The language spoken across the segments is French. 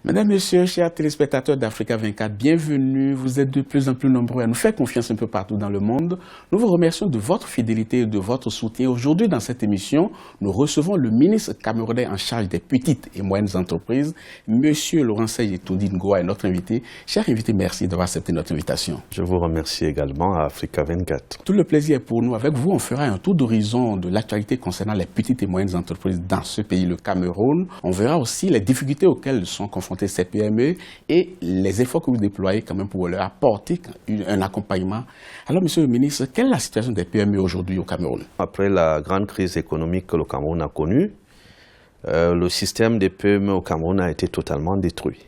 Mesdames, Messieurs, chers téléspectateurs d'Africa 24, bienvenue. Vous êtes de plus en plus nombreux à nous faire confiance un peu partout dans le monde. Nous vous remercions de votre fidélité et de votre soutien. Aujourd'hui, dans cette émission, nous recevons le ministre camerounais en charge des petites et moyennes entreprises, Monsieur Laurent Seye-Toudi Ngoa est notre invité. Cher invité, merci d'avoir accepté notre invitation. Je vous remercie également à Africa 24. Tout le plaisir est pour nous. Avec vous, on fera un tour d'horizon de l'actualité concernant les petites et moyennes entreprises dans ce pays, le Cameroun. On verra aussi les difficultés auxquelles sont confrontées ces PME et les efforts que vous déployez quand même pour leur apporter un accompagnement. Alors, Monsieur le ministre, quelle est la situation des PME aujourd'hui au Cameroun? Après la grande crise économique que le Cameroun a connue, le système des PME au Cameroun a été totalement détruit.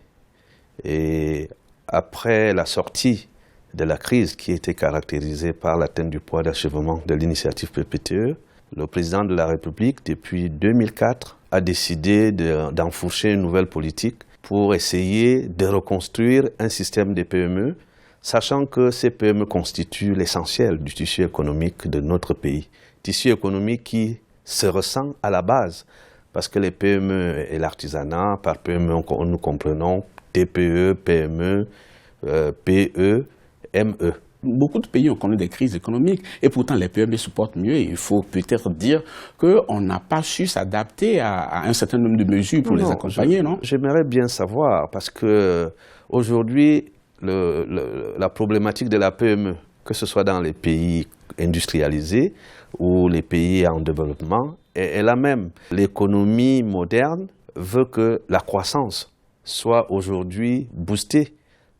Et après la sortie de la crise qui était caractérisée par l'atteinte du poids d'achèvement de l'initiative PPTE, le président de la République, depuis 2004, a décidé d'enfourcher une nouvelle politique pour essayer de reconstruire un système des PME, sachant que ces PME constituent l'essentiel du tissu économique de notre pays. Tissu économique qui se ressent à la base, parce que les PME et l'artisanat, par PME, nous comprenons TPE, PME, PE, ME. Beaucoup de pays ont connu des crises économiques et pourtant les PME supportent mieux. Il faut peut-être dire qu'on n'a pas su s'adapter à un certain nombre de mesures pour les accompagner, non? J'aimerais bien savoir parce que aujourd'hui, la problématique de la PME, que ce soit dans les pays industrialisés ou les pays en développement, est la même. L'économie moderne veut que la croissance soit aujourd'hui boostée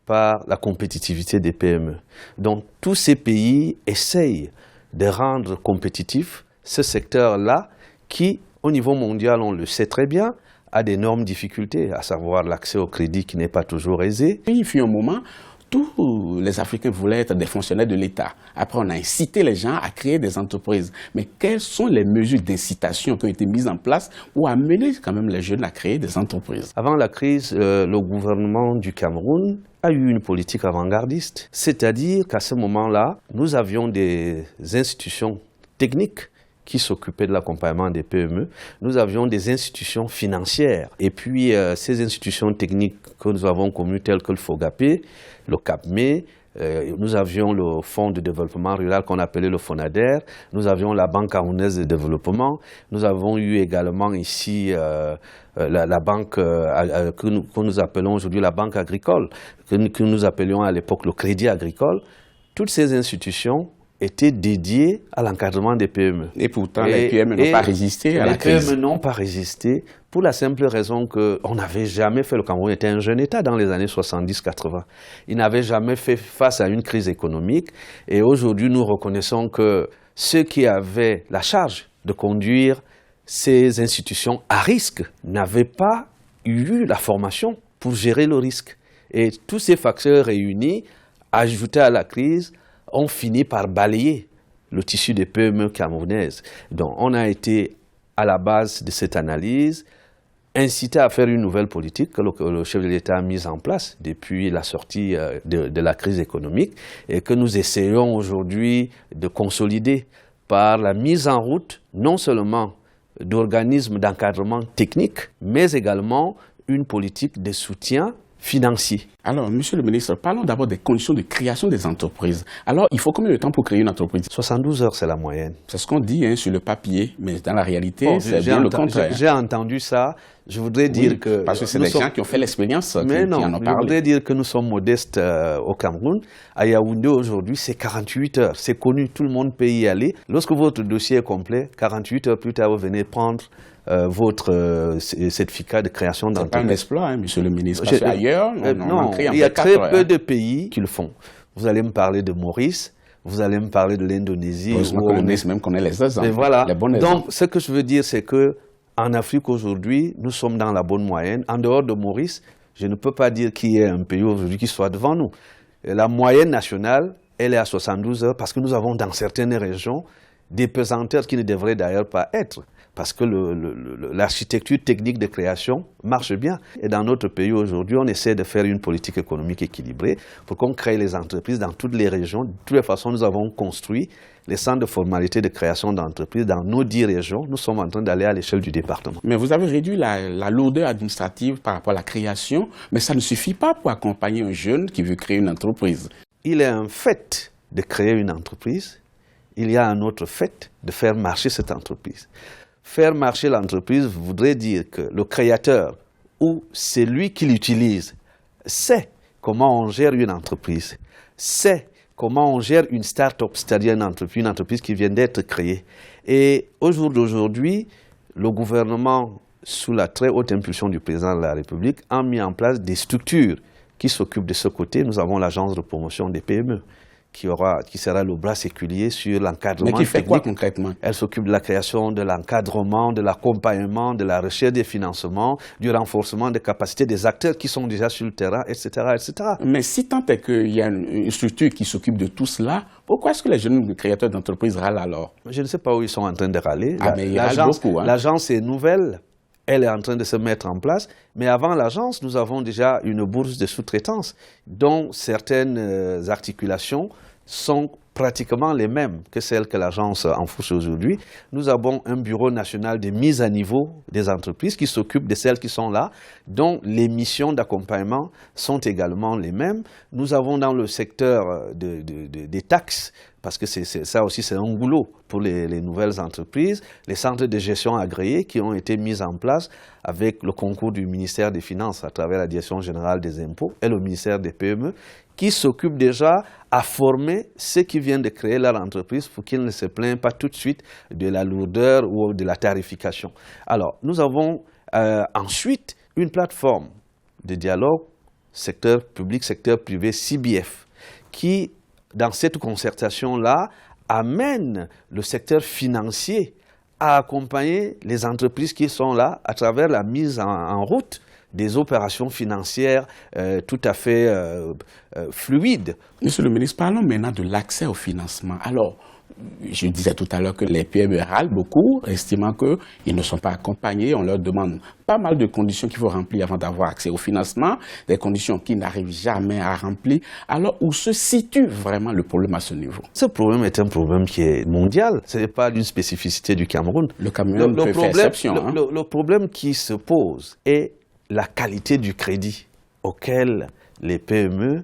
par la compétitivité des PME. Donc tous ces pays essayent de rendre compétitif ce secteur-là qui, au niveau mondial, on le sait très bien, a d'énormes difficultés, à savoir l'accès au crédit qui n'est pas toujours aisé. Il fut un moment, tous les Africains voulaient être des fonctionnaires de l'État. Après, on a incité les gens à créer des entreprises. Mais quelles sont les mesures d'incitation qui ont été mises en place pour amener quand même les jeunes à créer des entreprises? Avant la crise, le gouvernement du Cameroun a eu une politique avant-gardiste. C'est-à-dire qu'à ce moment-là, nous avions des institutions techniques qui s'occupaient de l'accompagnement des PME. Nous avions des institutions financières. Et puis, ces institutions techniques que nous avons connues, telles que le FOGAPE, le CAPME, nous avions le Fonds de développement rural qu'on appelait le FONADER, nous avions la Banque camerounaise de développement, nous avons eu également ici la banque que nous appelons aujourd'hui la Banque agricole, que nous appelions à l'époque le Crédit agricole. Toutes ces institutions étaient dédiées à l'encadrement des PME. Et pourtant, les PME n'ont pas résisté à la crise. Les PME n'ont pas résisté pour la simple raison qu'on n'avait jamais fait, le Cameroun était un jeune État dans les années 70-80. Il n'avait jamais fait face à une crise économique et aujourd'hui nous reconnaissons que ceux qui avaient la charge de conduire ces institutions à risque n'avaient pas eu la formation pour gérer le risque. Et tous ces facteurs réunis, ajoutés à la crise, ont fini par balayer le tissu des PME camerounaises. Donc on a été à la base de cette analyse, incité à faire une nouvelle politique que le chef de l'État a mise en place depuis la sortie de la crise économique et que nous essayons aujourd'hui de consolider par la mise en route non seulement d'organismes d'encadrement technique, mais également une politique de soutien financier. Alors, Monsieur le ministre, parlons d'abord des conditions de création des entreprises. Alors, il faut combien de temps pour créer une entreprise? 72 heures, c'est la moyenne. C'est ce qu'on dit sur le papier, mais dans la réalité, c'est bien le contraire. J'ai entendu ça. Je voudrais dire que... Parce que c'est des gens qui ont fait l'expérience qui en ont parlé. Je voudrais dire que nous sommes modestes au Cameroun. À Yaoundé, aujourd'hui, c'est 48 heures. C'est connu, tout le monde peut y aller. Lorsque votre dossier est complet, 48 heures plus tard, vous venez prendre votre certificat de création d'entreprise. C'est pas un exploit, hein, Monsieur le ministre. Parce qu'ailleurs, il y a très peu de pays qui le font. Vous allez me parler de Maurice, vous allez me parler de l'Indonésie. Même connaît les exemples. Et voilà. Les bons Donc, ce que je veux dire, c'est que en Afrique aujourd'hui, nous sommes dans la bonne moyenne. En dehors de Maurice, je ne peux pas dire qu'il y ait un pays aujourd'hui qui soit devant nous. Et la moyenne nationale, elle est à 72 heures parce que nous avons dans certaines régions des pesanteurs qui ne devraient d'ailleurs pas être. parce que l'architecture technique de création marche bien. Et dans notre pays aujourd'hui, on essaie de faire une politique économique équilibrée pour qu'on crée les entreprises dans toutes les régions. De toutes les façons, nous avons construit les centres de formalité de création d'entreprises dans nos 10 régions. Nous sommes en train d'aller à l'échelle du département. Mais vous avez réduit la lourdeur administrative par rapport à la création, mais ça ne suffit pas pour accompagner un jeune qui veut créer une entreprise. Il est un fait de créer une entreprise. Il y a un autre fait de faire marcher cette entreprise. Faire marcher l'entreprise voudrait dire que le créateur ou celui qui l'utilise sait comment on gère une entreprise, sait comment on gère une start-up, c'est-à-dire une entreprise qui vient d'être créée. Et au jour d'aujourd'hui, le gouvernement, sous la très haute impulsion du président de la République, a mis en place des structures qui s'occupent de ce côté. Nous avons l'agence de promotion des PME, qui sera le bras séculier sur l'encadrement. Mais qui fait quoi concrètement? Elle s'occupe de la création, de l'encadrement, de l'accompagnement, de la recherche des financements, du renforcement des capacités des acteurs qui sont déjà sur le terrain, etc. etc. Mais si tant est qu'il y a une structure qui s'occupe de tout cela, pourquoi est-ce que les jeunes créateurs d'entreprises râlent alors? Je ne sais pas où ils sont en train de râler. Mais ils râlent beaucoup. Hein. L'agence est nouvelle. Elle est en train de se mettre en place, mais avant l'agence, nous avons déjà une bourse de sous-traitance dont certaines articulations sont pratiquement les mêmes que celles que l'agence enfourche aujourd'hui. Nous avons un bureau national de mise à niveau des entreprises qui s'occupe de celles qui sont là, dont les missions d'accompagnement sont également les mêmes. Nous avons dans le secteur des taxes, parce que ça aussi c'est un boulot pour les nouvelles entreprises, les centres de gestion agréés qui ont été mis en place avec le concours du ministère des Finances à travers la Direction générale des impôts et le ministère des PME, qui s'occupent déjà à former ceux qui viennent de créer leur entreprise pour qu'ils ne se plaignent pas tout de suite de la lourdeur ou de la tarification. Alors, nous avons ensuite une plateforme de dialogue secteur public, secteur privé, CBF, qui, dans cette concertation-là, amène le secteur financier à accompagner les entreprises qui sont là à travers la mise en route des opérations financières tout à fait fluides. Monsieur le ministre, parlons maintenant de l'accès au financement. Alors, je disais tout à l'heure que les PME râlent beaucoup, estimant qu'ils ne sont pas accompagnés. On leur demande pas mal de conditions qu'il faut remplir avant d'avoir accès au financement, des conditions qu'ils n'arrivent jamais à remplir. Alors, où se situe vraiment le problème à ce niveau? Ce problème est un problème qui est mondial. Ce n'est pas d'une spécificité du Cameroun. Le Cameroun peut faire exception. Le problème qui se pose est la qualité du crédit auquel les PME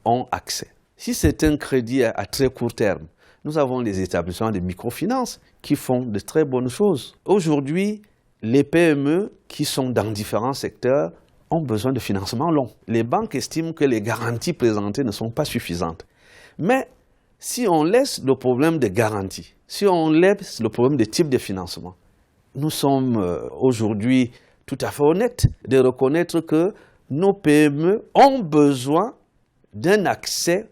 ont accès. Si c'est un crédit à très court terme, nous avons les établissements de microfinance qui font de très bonnes choses. Aujourd'hui, les PME qui sont dans différents secteurs ont besoin de financement long. Les banques estiment que les garanties présentées ne sont pas suffisantes. Mais si on laisse le problème de garantie, si on laisse le problème de type de financement, nous sommes aujourd'hui tout à fait honnêtes de reconnaître que nos PME ont besoin d'un accès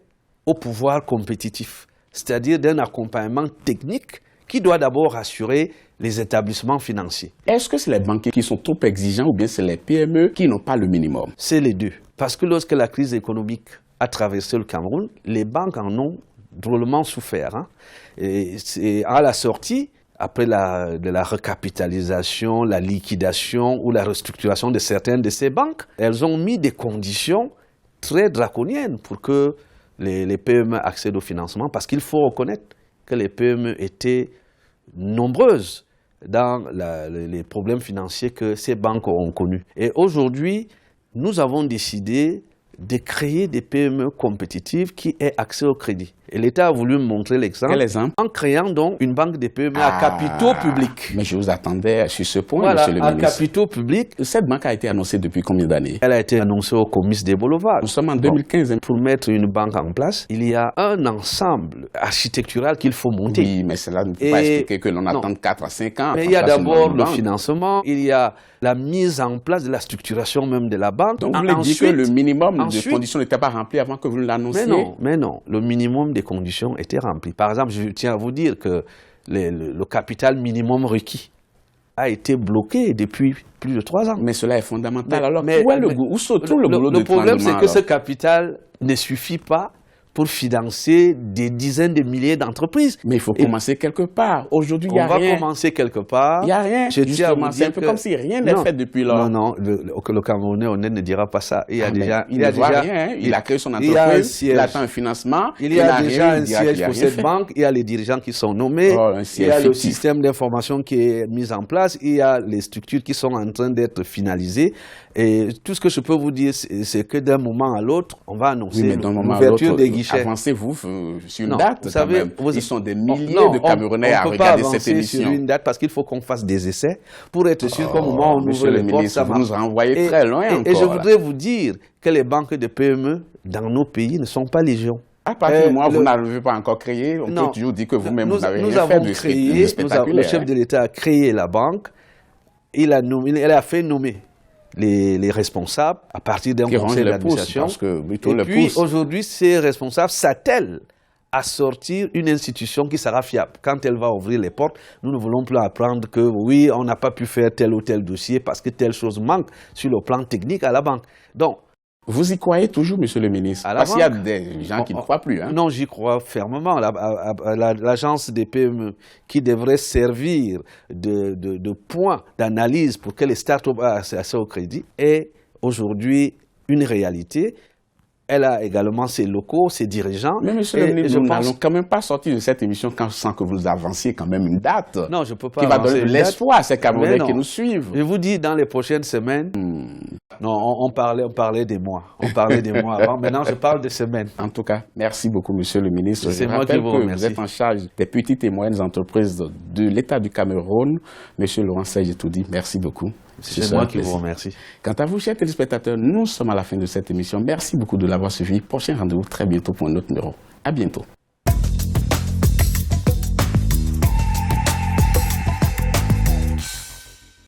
au pouvoir compétitif, c'est-à-dire d'un accompagnement technique qui doit d'abord assurer les établissements financiers. Est-ce que c'est les banquiers qui sont trop exigeants ou bien c'est les PME qui n'ont pas le minimum? C'est les deux. Parce que lorsque la crise économique a traversé le Cameroun, les banques en ont drôlement souffert. Hein. Et à la sortie, après de la recapitalisation, la liquidation ou la restructuration de certaines de ces banques, elles ont mis des conditions très draconiennes pour que les PME accèdent au financement, parce qu'il faut reconnaître que les PME étaient nombreuses dans les problèmes financiers que ces banques ont connus. Et aujourd'hui, nous avons décidé de créer des PME compétitives qui aient accès au crédit. Et l'État a voulu me montrer l'exemple. Quel exemple? En créant donc une banque des PME à capitaux publics. Mais je vous attendais sur ce point, voilà, monsieur le ministre. À capitaux publics. Cette banque a été annoncée depuis combien d'années? Elle a été annoncée au comice des Boulevards. Nous sommes en 2015. Pour mettre une banque en place, il y a un ensemble architectural qu'il faut monter. Oui, mais cela ne peut pas expliquer que l'on attende 4 à 5 ans. Mais il y a d'abord le financement, il y a la mise en place de la structuration même de la banque. Donc vous voulez dire que le minimum de conditions n'était pas rempli avant que vous l'annonciez? Mais non, le minimum des conditions était rempli. Par exemple, je tiens à vous dire que le capital minimum requis a été bloqué depuis plus de 3 ans. Mais cela est fondamental. Alors, où se trouve le boulot de Le problème, c'est que ce capital ne suffit pas pour financer des dizaines de milliers d'entreprises. Mais il faut commencer quelque part. Aujourd'hui, il n'y a rien. On va commencer quelque part. Il n'y a rien. Justement, c'est un peu comme si rien n'est fait depuis lors. Non, le Camerounais honnête ne dira pas ça. Il y a déjà... Il a créé son entreprise, il attend un financement. Il y a déjà un siège pour cette banque, il y a les dirigeants qui sont nommés, il y a le système d'information qui est mis en place, il y a les structures qui sont en train d'être finalisées. Et tout ce que je peux vous dire, c'est que d'un moment à l'autre, on va annoncer l'ouverture des guichets. Avancez-vous sur une date, vous savez, ils sont des milliers de Camerounais à regarder cette émission. On ne peut pas avancer sur une date parce qu'il faut qu'on fasse des essais pour être sûr qu'au moment où on ouvre les portes, ça marche. Vous nous renvoyez très loin encore. Et je voudrais vous dire que les banques de PME dans nos pays ne sont pas légion. À partir du moment où vous n'avez pas encore créé, on peut toujours dire que vous-même, vous n'avez rien fait de spectaculaire. Le chef de l'État a créé la banque, il a fait nommer les responsables à partir d'un conseil d'administration. Et puis aujourd'hui, ces responsables s'attellent à sortir une institution qui sera fiable. Quand elle va ouvrir les portes, nous ne voulons plus apprendre que oui, on n'a pas pu faire tel ou tel dossier parce que telle chose manque sur le plan technique à la banque. Donc, vous y croyez toujours, monsieur le ministre? Parce qu'il y a des gens qui ne croient plus. Non, j'y crois fermement. L'agence des PME qui devrait servir de point d'analyse pour que les startups aient accès au crédit est aujourd'hui une réalité. Elle a également ses locaux, ses dirigeants. Mais monsieur le ministre, nous n'allons quand même pas sortir de cette émission sans que vous avanciez quand même une date. Non, je ne peux pas. Qui va donner de l'espoir à ces Camerounais qui nous suivent. Je vous dis, dans les prochaines semaines, non, on parlait des mois. On parlait des mois avant. Maintenant, je parle de semaines. En tout cas, merci beaucoup, monsieur le ministre. C'est moi qui vous remercie. Vous êtes en charge des petites et moyennes entreprises de l'État du Cameroun. Monsieur Laurent Seydi-Toudi, merci beaucoup. C'est moi qui vous remercie. Quant à vous, chers téléspectateurs, nous sommes à la fin de cette émission. Merci beaucoup de l'avoir suivi. Prochain rendez-vous très bientôt pour un autre numéro. À bientôt.